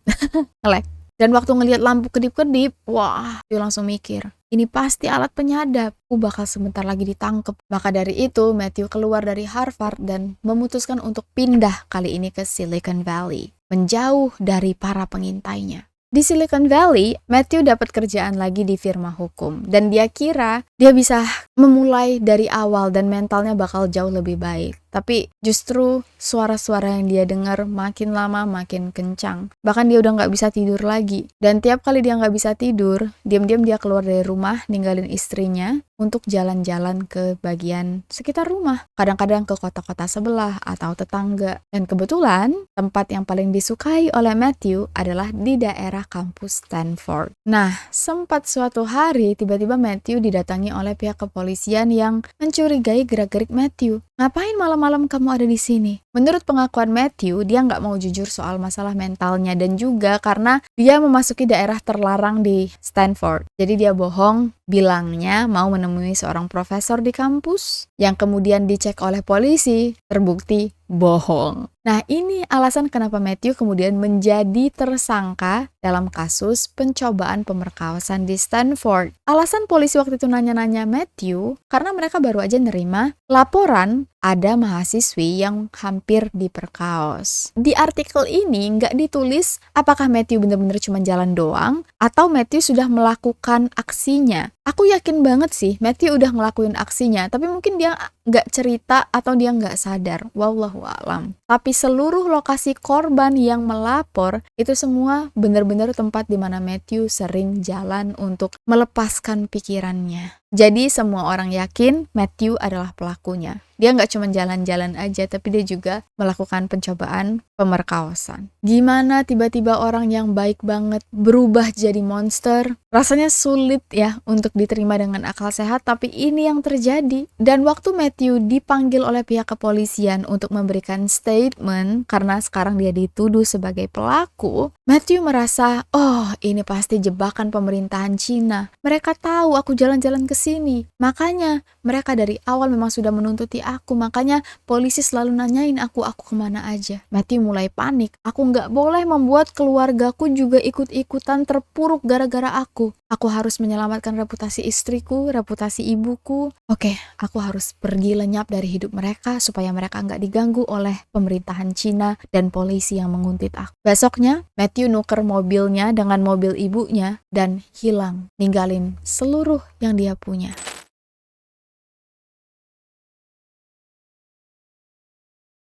Nge-lag. Dan waktu ngelihat lampu kedip-kedip, wah, dia langsung mikir, ini pasti alat penyadap. Aku bakal sebentar lagi ditangkep. Maka dari itu, Matthew keluar dari Harvard dan memutuskan untuk pindah kali ini ke Silicon Valley, menjauh dari para pengintainya. Di Silicon Valley, Matthew dapat kerjaan lagi di firma hukum. Dan dia kira dia bisa memulai dari awal dan mentalnya bakal jauh lebih baik. Tapi justru suara-suara yang dia dengar makin lama makin kencang. Bahkan dia udah gak bisa tidur lagi. Dan tiap kali dia gak bisa tidur, diam-diam dia keluar dari rumah, ninggalin istrinya untuk jalan-jalan ke bagian sekitar rumah. Kadang-kadang ke kota-kota sebelah atau tetangga. Dan kebetulan, tempat yang paling disukai oleh Matthew adalah di daerah kampus Stanford. Nah, sempat suatu hari tiba-tiba Matthew didatangi oleh pihak kepolisian yang mencurigai gerak-gerik Matthew. Ngapain malam-malam kamu ada di sini? Menurut pengakuan Matthew, dia nggak mau jujur soal masalah mentalnya dan juga karena dia memasuki daerah terlarang di Stanford. Jadi dia bohong, bilangnya mau menemui seorang profesor di kampus yang kemudian dicek oleh polisi, terbukti bohong. Nah, ini alasan kenapa Matthew kemudian menjadi tersangka dalam kasus pencobaan pemerkosaan di Stanford. Alasan polisi waktu itu nanya-nanya Matthew, karena mereka baru aja nerima laporan ada mahasiswi yang hampir diperkaos. Di artikel ini nggak ditulis apakah Matthew benar-benar cuma jalan doang, atau Matthew sudah melakukan aksinya. Aku yakin banget sih Matthew udah ngelakuin aksinya, tapi mungkin dia nggak cerita atau dia nggak sadar. Wallahu a'lam. Tapi seluruh lokasi korban yang melapor, itu semua benar-benar tempat di mana Matthew sering jalan untuk melepaskan pikirannya. Jadi semua orang yakin Matthew adalah pelakunya. Dia nggak cuma jalan-jalan aja, tapi dia juga melakukan pencobaan pemerkosaan. Gimana tiba-tiba orang yang baik banget berubah jadi monster? Rasanya sulit ya untuk diterima dengan akal sehat, tapi ini yang terjadi. Dan waktu Matthew dipanggil oleh pihak kepolisian untuk memberikan statement, karena sekarang dia dituduh sebagai pelaku, Matthew merasa, oh ini pasti jebakan pemerintahan Cina. Mereka tahu aku jalan-jalan ke sini. Makanya mereka dari awal memang sudah menuntuti aku. Makanya polisi selalu nanyain aku kemana aja. Matthew mulai panik. Aku nggak boleh membuat keluargaku juga ikut-ikutan terpuruk gara-gara aku. Aku harus menyelamatkan reputasi istriku, reputasi ibuku. Oke, aku harus pergi lenyap dari hidup mereka supaya mereka nggak diganggu oleh pemerintahan Cina dan polisi yang menguntit aku. Besoknya, Matthew nuker mobilnya dengan mobil ibunya dan hilang, ninggalin seluruh yang dia punya.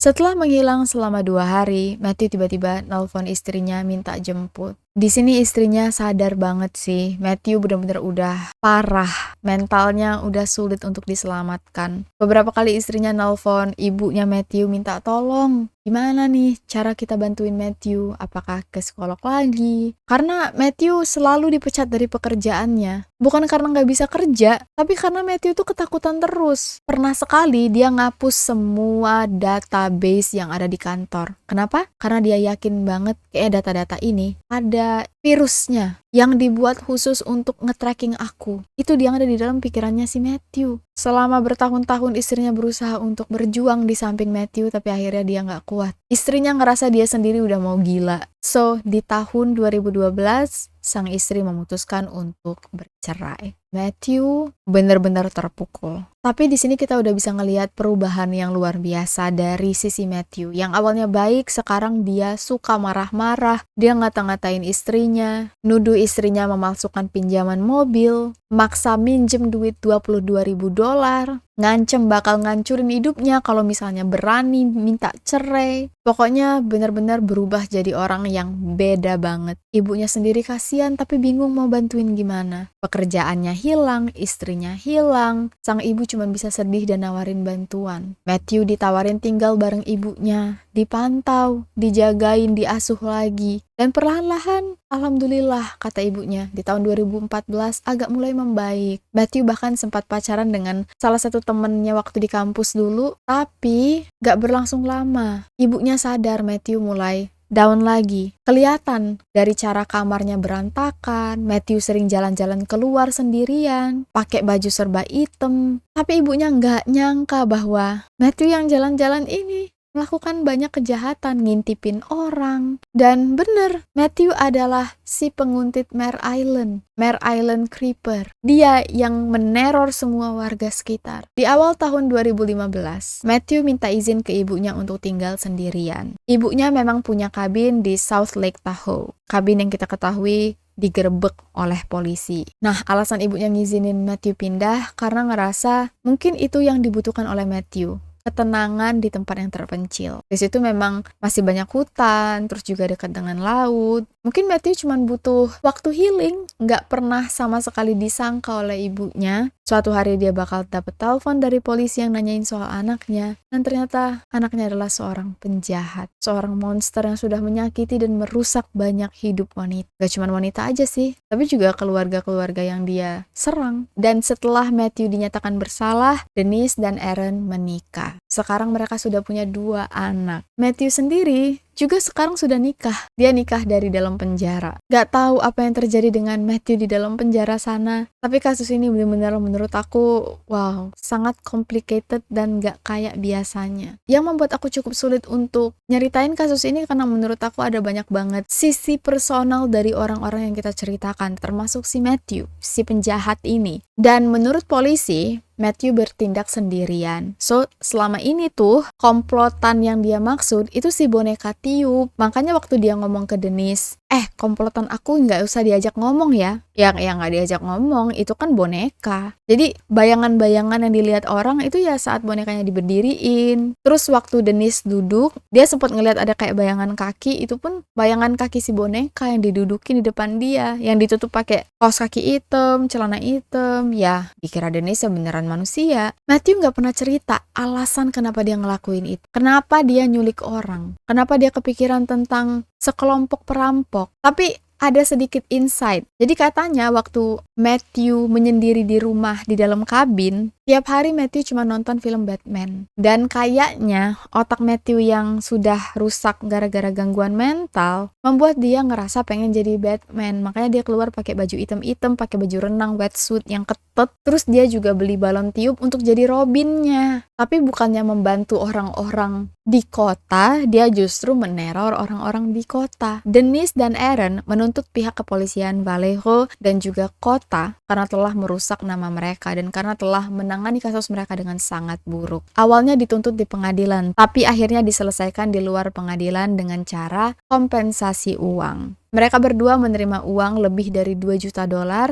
Setelah menghilang selama 2 hari, Matthew tiba-tiba nelpon istrinya minta jemput. Di sini istrinya sadar banget sih, Matthew benar-benar udah parah, mentalnya udah sulit untuk diselamatkan. Beberapa kali istrinya nelpon ibunya Matthew minta tolong, gimana nih cara kita bantuin Matthew? Apakah ke psikolog lagi? Karena Matthew selalu dipecat dari pekerjaannya. Bukan karena nggak bisa kerja, tapi karena Matthew tuh ketakutan terus. Pernah sekali dia ngapus semua database yang ada di kantor. Kenapa? Karena dia yakin banget kayak data-data ini ada virusnya yang dibuat khusus untuk nge-tracking aku. Itu dia yang ada di dalam pikirannya si Matthew. Selama bertahun-tahun istrinya berusaha untuk berjuang di samping Matthew, tapi akhirnya dia nggak kuat. Istrinya ngerasa dia sendiri udah mau gila. So, di tahun 2012, sang istri memutuskan untuk bercerai. Matthew benar-benar terpukul. Tapi di sini kita udah bisa ngelihat perubahan yang luar biasa dari sisi Matthew. Yang awalnya baik, sekarang dia suka marah-marah, dia ngata-ngatain istrinya, ibunya, nuduh istrinya memalsukan pinjaman mobil, maksa minjem duit $22.000, ngancem bakal ngancurin hidupnya kalau misalnya berani minta cerai. Pokoknya benar-benar berubah jadi orang yang beda banget. Ibunya sendiri kasihan tapi bingung mau bantuin gimana. Pekerjaannya hilang, istrinya hilang. Sang ibu cuma bisa sedih dan nawarin bantuan. Matthew ditawarin tinggal bareng ibunya, dipantau, dijagain, diasuh lagi. Dan perlahan-lahan, alhamdulillah, kata ibunya, di tahun 2014 agak mulai membaik. Matthew bahkan sempat pacaran dengan salah satu temennya waktu di kampus dulu, tapi gak berlangsung lama. Ibunya sadar Matthew mulai down lagi. Kelihatan dari cara kamarnya berantakan, Matthew sering jalan-jalan keluar sendirian, pakai baju serba hitam. Tapi ibunya nggak nyangka bahwa Matthew yang jalan-jalan ini melakukan banyak kejahatan, ngintipin orang. Dan bener, Matthew adalah si penguntit Mare Island Creeper. Dia yang meneror semua warga sekitar. Di awal tahun 2015, Matthew minta izin ke ibunya untuk tinggal sendirian. Ibunya memang punya kabin di South Lake Tahoe. Kabin yang kita ketahui digerebek oleh polisi. Nah, alasan ibunya ngizinin Matthew pindah karena ngerasa mungkin itu yang dibutuhkan oleh Matthew. Ketenangan di tempat yang terpencil. Di situ memang masih banyak hutan, terus juga dekat dengan laut. Mungkin Matthew cuma butuh waktu healing. Nggak pernah sama sekali disangka oleh ibunya. Suatu hari dia bakal dapet telepon dari polisi yang nanyain soal anaknya. Dan ternyata anaknya adalah seorang penjahat. Seorang monster yang sudah menyakiti dan merusak banyak hidup wanita. Gak cuma wanita aja sih, tapi juga keluarga-keluarga yang dia serang. Dan setelah Matthew dinyatakan bersalah, Denise dan Aaron menikah. Sekarang mereka sudah punya 2 anak. Matthew sendiri juga sekarang sudah nikah. Dia nikah dari dalam penjara. Gak tahu apa yang terjadi dengan Matthew di dalam penjara sana. Tapi kasus ini benar-benar menurut aku, wow, sangat complicated dan gak kayak biasanya. Yang membuat aku cukup sulit untuk nyeritain kasus ini karena menurut aku ada banyak banget sisi personal dari orang-orang yang kita ceritakan, termasuk si Matthew, si penjahat ini. Dan menurut polisi, Matthew bertindak sendirian. So, selama ini tuh, komplotan yang dia maksud itu si boneka tiup. Makanya waktu dia ngomong ke Denise, komplotan aku nggak usah diajak ngomong ya. Yang nggak diajak ngomong, itu kan boneka. Jadi, bayangan-bayangan yang dilihat orang itu ya saat bonekanya diberdiriin. Terus waktu Denise duduk, dia sempat ngelihat ada kayak bayangan kaki, itu pun bayangan kaki si boneka yang didudukin di depan dia. Yang ditutup pakai kaos kaki hitam, celana hitam. Ya, dikira Denise ya beneran manusia. Matthew nggak pernah cerita alasan kenapa dia ngelakuin itu. Kenapa dia nyulik orang. Kenapa dia kepikiran tentang sekelompok perampok. Tapi ada sedikit insight. Jadi katanya waktu Matthew menyendiri di rumah di dalam kabin, tiap hari Matthew cuma nonton film Batman. Dan kayaknya otak Matthew yang sudah rusak gara-gara gangguan mental membuat dia ngerasa pengen jadi Batman. Makanya dia keluar pakai baju hitam-hitam, pakai baju renang wetsuit yang ketat. Terus dia juga beli balon tiup untuk jadi Robinnya. Tapi bukannya membantu orang-orang di kota, dia justru meneror orang-orang di kota. Denise dan Aaron menuntut pihak kepolisian Vallejo dan juga kota karena telah merusak nama mereka dan karena telah menangani kasus mereka dengan sangat buruk. Awalnya dituntut di pengadilan, tapi akhirnya diselesaikan di luar pengadilan dengan cara kompensasi uang. Mereka berdua menerima uang lebih dari $2 juta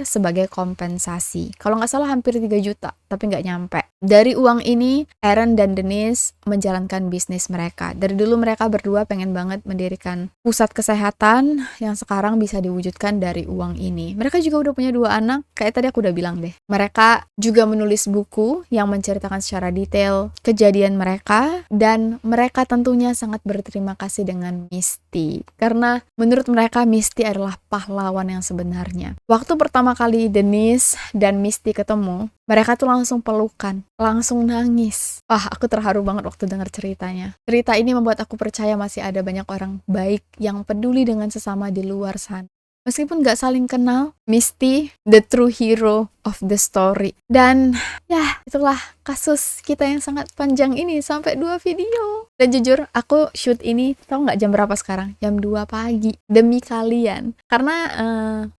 sebagai kompensasi. Kalau nggak salah hampir 3 juta, tapi nggak nyampe. Dari uang ini, Aaron dan Denise menjalankan bisnis mereka. Dari dulu mereka berdua pengen banget mendirikan pusat kesehatan yang sekarang bisa diwujudkan dari uang ini. Mereka juga udah punya 2 anak, kayak tadi aku udah bilang deh. Mereka juga menulis buku yang menceritakan secara detail kejadian mereka, dan mereka tentunya sangat berterima kasih dengan Misty. Karena menurut mereka Misty adalah pahlawan yang sebenarnya. Waktu pertama kali Denise dan Misty ketemu, mereka tuh langsung pelukan, langsung nangis. Wah, aku terharu banget waktu dengar ceritanya. Cerita ini membuat aku percaya masih ada banyak orang baik yang peduli dengan sesama di luar sana. Meskipun gak saling kenal, Misty, the true hero of the story. Dan ya, itulah kasus kita yang sangat panjang ini, sampai 2 video. Dan jujur, aku shoot ini, tau gak jam berapa sekarang? Jam 2 pagi, demi kalian. Karena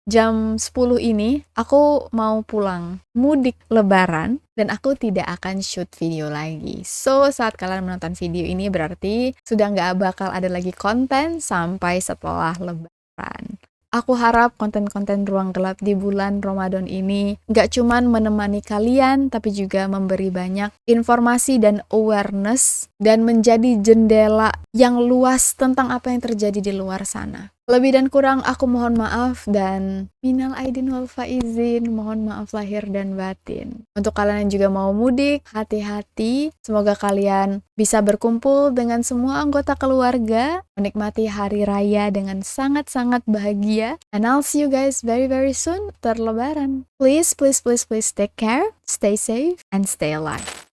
jam 10 ini, aku mau pulang mudik lebaran, dan aku tidak akan shoot video lagi. So, saat kalian menonton video ini berarti sudah gak bakal ada lagi konten sampai setelah lebaran. Aku harap konten-konten Ruang Gelap di bulan Ramadan ini nggak cuman menemani kalian, tapi juga memberi banyak informasi dan awareness, dan menjadi jendela yang luas tentang apa yang terjadi di luar sana. Lebih dan kurang aku mohon maaf, dan minal aidin wal faizin, mohon maaf lahir dan batin. Untuk kalian yang juga mau mudik, hati-hati. Semoga kalian bisa berkumpul dengan semua anggota keluarga, menikmati hari raya dengan sangat-sangat bahagia. And I'll see you guys very very soon after Lebaran. Please, please, please, please take care, stay safe, and stay alive.